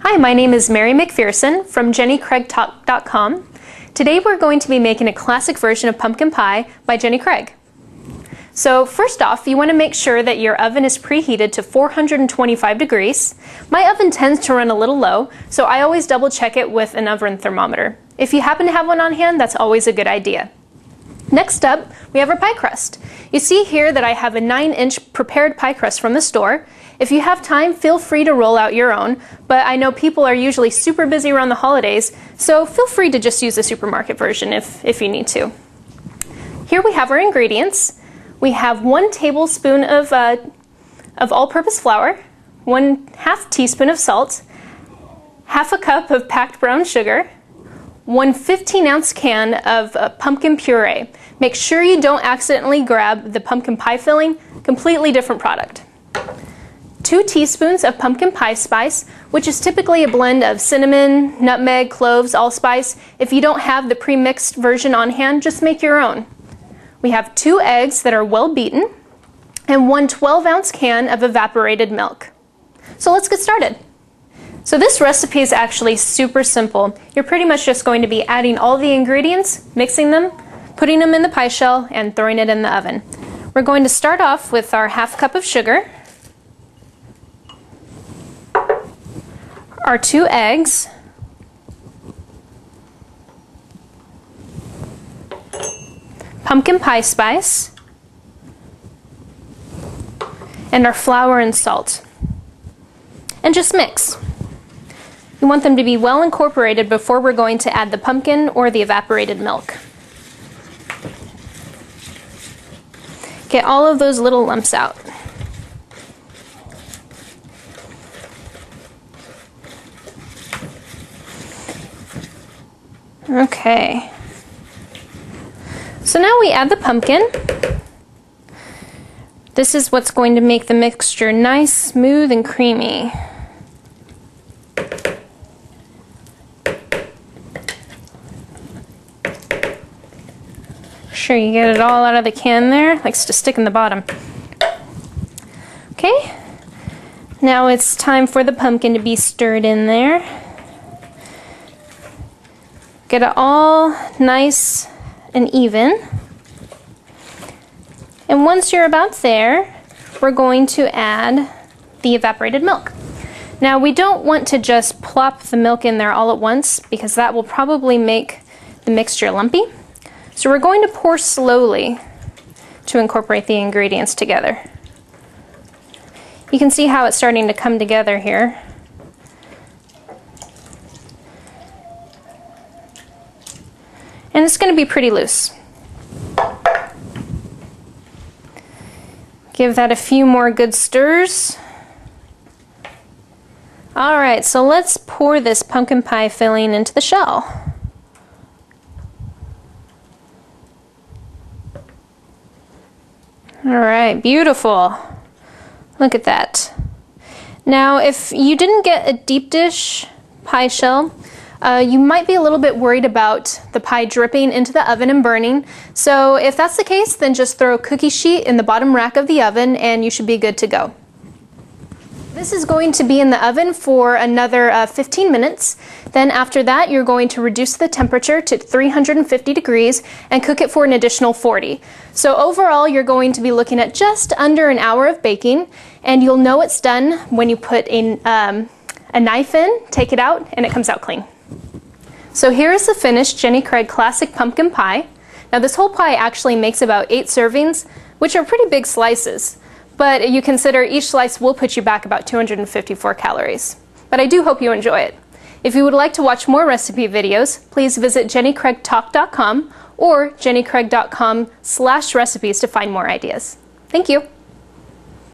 Hi, my name is Mary McPherson from JennyCraigTalk.com. Today we're going to be making a classic version of pumpkin pie by Jenny Craig. So first off, you want to make sure that your oven is preheated to 425 degrees. My oven tends to run a little low, so I always double check it with an oven thermometer. If you happen to have one on hand, that's always a good idea. Next up, we have our pie crust. You see here that I have a 9-inch prepared pie crust from the store. If you have time, feel free to roll out your own, but I know people are usually super busy around the holidays, so feel free to just use the supermarket version if you need to. Here we have our ingredients. We have 1 tablespoon of all-purpose flour, 1/2 teaspoon of salt, 1/2 cup of packed brown sugar, 1 15-ounce can of pumpkin puree. Make sure you don't accidentally grab the pumpkin pie filling, completely different product. 2 teaspoons of pumpkin pie spice, which is typically a blend of cinnamon, nutmeg, cloves, allspice. If you don't have the pre-mixed version on hand, just make your own. We have 2 eggs that are well beaten, and 1 12-ounce can of evaporated milk. So let's get started. So this recipe is actually super simple. You're pretty much just going to be adding all the ingredients, mixing them, putting them in the pie shell, and throwing it in the oven. We're going to start off with our 1/2 cup of sugar, our 2 eggs, pumpkin pie spice, and our flour and salt. And just mix. You want them to be well incorporated before we're going to add the pumpkin or the evaporated milk. Get all of those little lumps out. Okay. So now we add the pumpkin. This is what's going to make the mixture nice, smooth, and creamy. Sure you get it all out of the can there. Likes to stick in the bottom. Okay. Now it's time for the pumpkin to be stirred in there. Get it all nice and even. And once you're about there, we're going to add the evaporated milk. Now we don't want to just plop the milk in there all at once because that will probably make the mixture lumpy. So we're going to pour slowly to incorporate the ingredients together. You can see how it's starting to come together here. And it's going to be pretty loose. Give that a few more good stirs. Alright, so let's pour this pumpkin pie filling into the shell. Alright, beautiful. Look at that. Now, if you didn't get a deep dish pie shell, you might be a little bit worried about the pie dripping into the oven and burning. So if that's the case, then just throw a cookie sheet in the bottom rack of the oven and you should be good to go. This is going to be in the oven for another 15 minutes. Then after that, you're going to reduce the temperature to 350 degrees and cook it for an additional 40. So overall, you're going to be looking at just under an hour of baking, and you'll know it's done when you put a knife in, take it out, and it comes out clean. So here is the finished Jenny Craig Classic Pumpkin Pie. Now this whole pie actually makes about 8 servings, which are pretty big slices. But you consider each slice will put you back about 254 calories. But I do hope you enjoy it. If you would like to watch more recipe videos, please visit JennyCraigTalk.com or JennyCraig.com/recipes to find more ideas. Thank you.